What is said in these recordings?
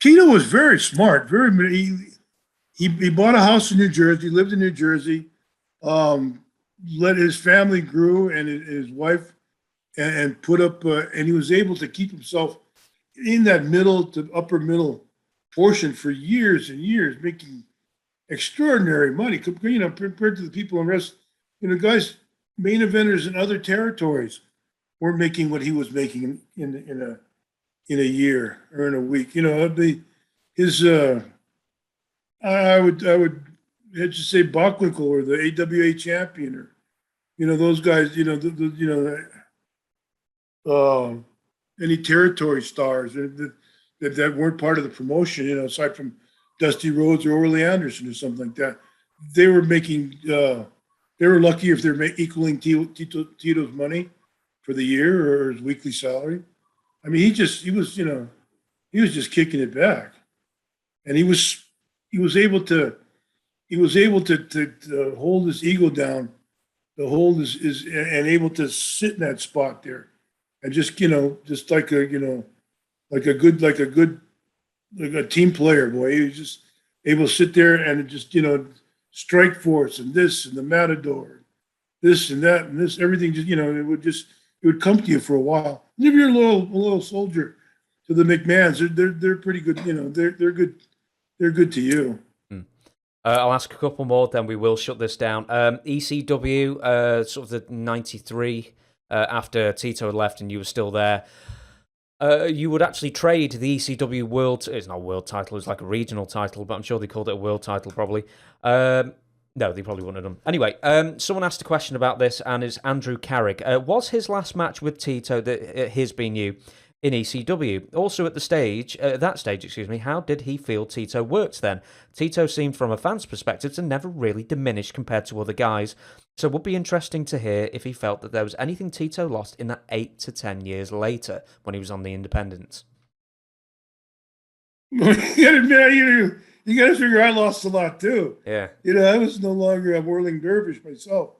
Tito was very smart. He bought a house in New Jersey, lived in New Jersey, um, let his family grew and his wife and put up and he was able to keep himself in that middle to upper middle portion for years and years, making extraordinary money. Compared to the people in rest, guys, main eventers in other territories weren't making what he was making in a year or in a week. His I would have to say Bockwinkel or the AWA champion or those guys. Uh, any territory stars that weren't part of the promotion. Aside from Dusty Rhodes or Orley Anderson or something like that, they were making. They were lucky if they're equaling Tito's money for the year or his weekly salary. I mean, he was just kicking it back, and he was able to to hold his ego down, to hold his and able to sit in that spot there, and just like a team player, boy. He was just able to sit there and just strike force and this and the matador, this and that and this everything. It would come to you for a while. And if you're a little soldier to the McMahons, they're pretty good. They're good. They're good to you. I'll ask a couple more, then we will shut this down. ECW, sort of the 93, after Tito had left and you were still there. You would actually trade the ECW world. It's not a world title, it's like a regional title, but I'm sure they called it a world title probably. No, they probably wouldn't have done. Anyway, someone asked a question about this, and it's Andrew Carrick. Was his last match with Tito, his being you, in ECW? Also at that stage, how did he feel Tito worked then? Tito seemed, from a fan's perspective, to never really diminish compared to other guys. So it would be interesting to hear if he felt that there was anything Tito lost in that 8 to 10 years later when he was on the independents. You got to figure I lost a lot too. Yeah. I was no longer a whirling dervish myself.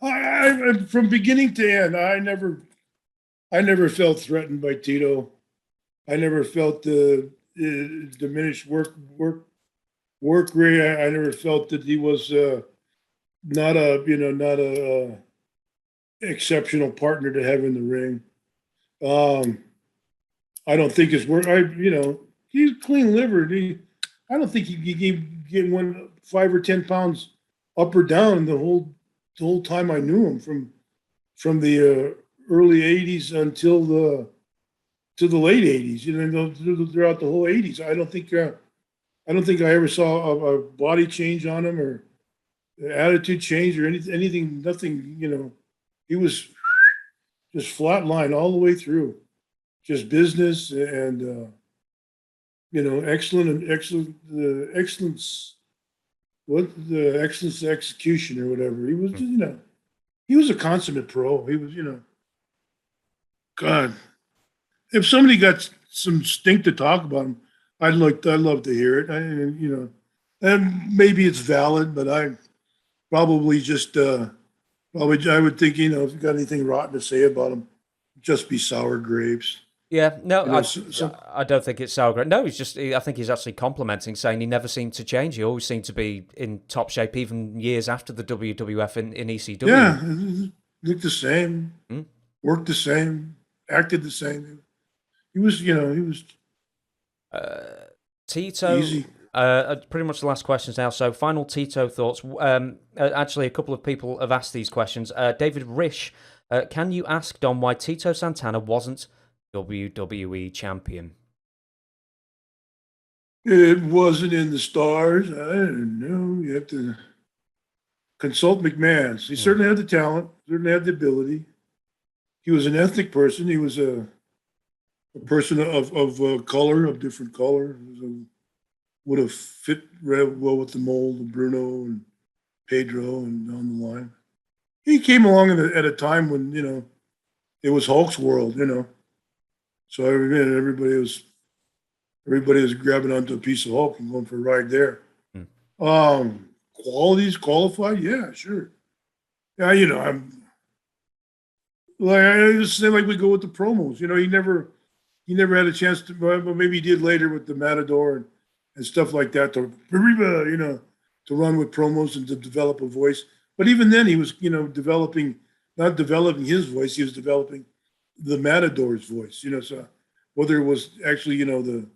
I from beginning to end, I never felt threatened by Tito. I never felt the diminished work rate. I never felt that he was not a exceptional partner to have in the ring. I don't think his work. He's clean-livered. I don't think he gave 5 or 10 pounds up or down the whole time I knew him from the early 80s until to the late 80s. Throughout the whole 80s. I don't think I ever saw a body change on him or attitude change or anything. Nothing. He was just flatline all the way through, just business and. Excellence. What the excellence execution or whatever. He was, he was a consummate pro. He was, God. If somebody got some stink to talk about him, I'd love to hear it. And maybe it's valid, but I probably just, I would think, if you got anything rotten to say about him, just be sour grapes. Yeah, no, I don't think it's sour grapes. No, I think he's actually complimenting, saying he never seemed to change. He always seemed to be in top shape, even years after the WWF in ECW. Yeah, looked the same, worked the same, acted the same. He was, Tito. Easy. Pretty much the last questions now. So, final Tito thoughts. Actually, a couple of people have asked these questions. David Rish, can you ask Don why Tito Santana wasn't WWE champion? It wasn't in the stars. I don't know. You have to consult McMahon's. He certainly had the talent, certainly had the ability. He was an ethnic person. He was a person of color, of different color. Would have fit well with the mold of Bruno and Pedro and down the line. He came along at a time when, it was Hulk's world, So everybody was grabbing onto a piece of Hulk and going for a ride there. Qualities qualified, yeah, sure. Yeah, I'm like I just say like we go with the promos. He never he never had a chance to. Well, maybe he did later with the Matador and stuff like that. To to run with promos and to develop a voice. But even then, he was not developing his voice. He was developing the Matador's voice. So whether it was actually the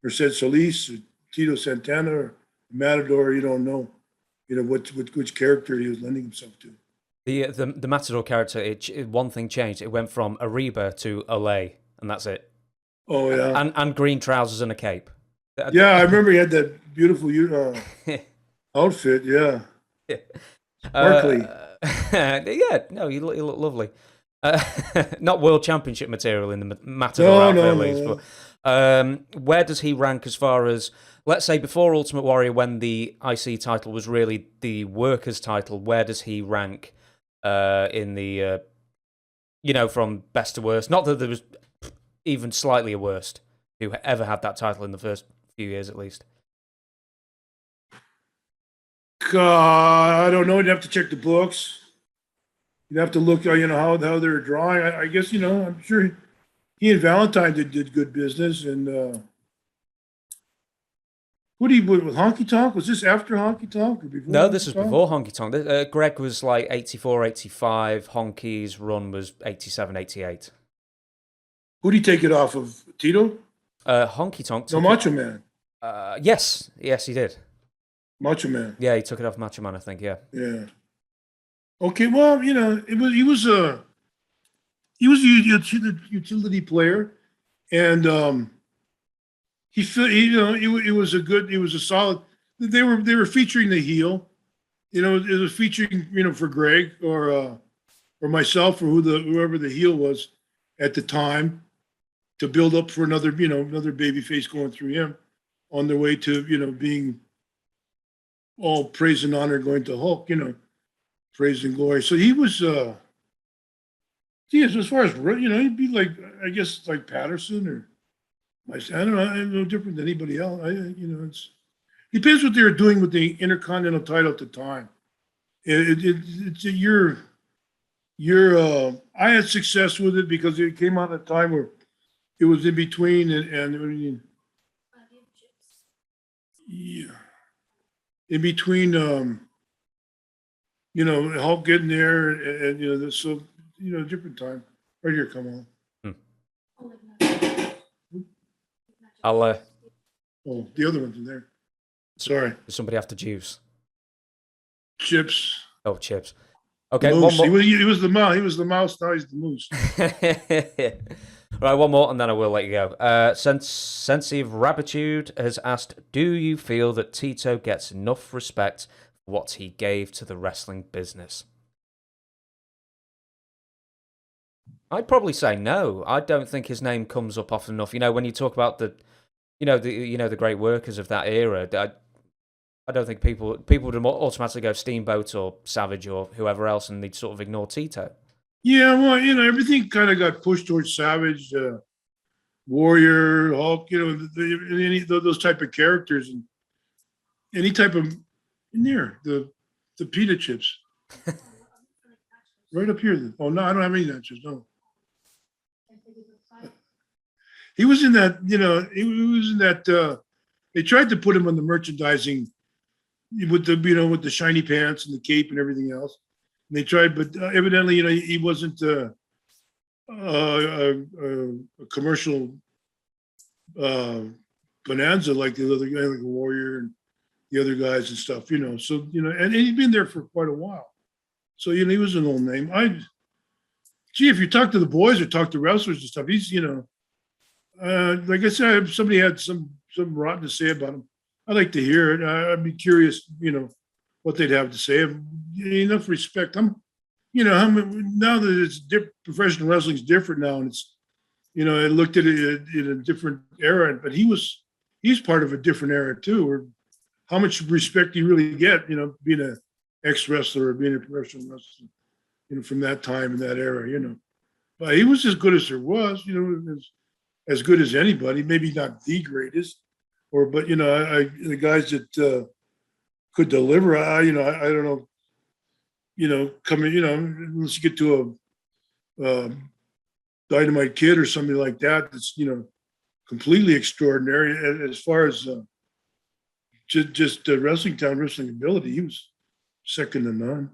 Mercedes Solis or Tito Santana or Matador, you don't know. Which character he was lending himself to. The Matador character, one thing changed. It went from Ariba to Olay, and that's it. Oh yeah, and green trousers and a cape. Yeah, I remember he had that beautiful outfit. Yeah, sparkly. Yeah, no, you look lovely. Not world championship material in the Matador outfit, at least. No. But where does he rank as far as, let's say, before Ultimate Warrior, when the IC title was really the workers' title? Where does he rank in the, from best to worst? Not that there was even slightly a worst who ever had that title in the first few years, at least. I don't know. You'd have to check the books. You'd have to look, how they're drawing. I guess, I'm sure he and Valentine did good business. And who did he with Honky Tonk? Was this after Honky Tonk or before? No, this was before Honky Tonk. Greg was like 84, 85. Honky's run was 87, 88. Who did he take it off of? Tito? Honky Tonk. No, Macho Man. Yes, he did. Macho Man. Yeah, he took it off Macho Man, I think. Yeah. Yeah. Okay. Well, he was a utility player, and it was a solid. They were featuring the heel. It was featuring for Greg or myself or whoever the heel was at the time, to build up for another baby face going through him on their way to being all praise and honor going to Hulk, praise and glory. So he was, as far as, he'd be like, I guess, like Patterson or I don't know, I'm no different than anybody else. It's depends what they were doing with the Intercontinental title at the time. I had success with it because it came out at a time where it was in between and yeah. In between, Hulk getting there and so different time. Right here, come on. I'll. Oh, the other one's in there. Sorry. Does somebody have to juice? Chips. Oh, chips. Okay, Moose. one more. He was the mouse. He was the mouse. Now he's the moose. Right, one more, and then I will let you go. Sensi of Rabitude has asked, do you feel that Tito gets enough respect for what he gave to the wrestling business? I'd probably say no. I don't think his name comes up often enough. When you talk about the great workers of that era, I don't think people would automatically go Steamboat or Savage or whoever else, and they'd sort of ignore Tito. Yeah, well, everything kind of got pushed towards Savage, Warrior, Hulk, those type of characters, and any type of in there, the pita chips, right up here. Oh no, I don't have any nachos. No, he was in that. He was in that. They tried to put him on the merchandising with the shiny pants and the cape and everything else. And they tried, but evidently, he wasn't a commercial bonanza like the other guy, like a Warrior and the other guys and stuff. So and he'd been there for quite a while. So he was an old name. If you talk to the boys or talk to wrestlers and stuff, he's like I said, if somebody had some rotten to say about him, I'd like to hear it. I'd be curious, what they'd have to say. Enough respect. Now that it's professional wrestling's different now, and it's, it looked at it in a different era. But he's part of a different era too. Or how much respect do you really get? Being an ex-wrestler or being a professional wrestler, from that time and that era. But he was as good as there was. As good as anybody. Maybe not the greatest. But the guys that could deliver, I don't know, coming, unless you get to a Dynamite Kid or somebody like that, that's, completely extraordinary. As far as just wrestling ability, he was second to none,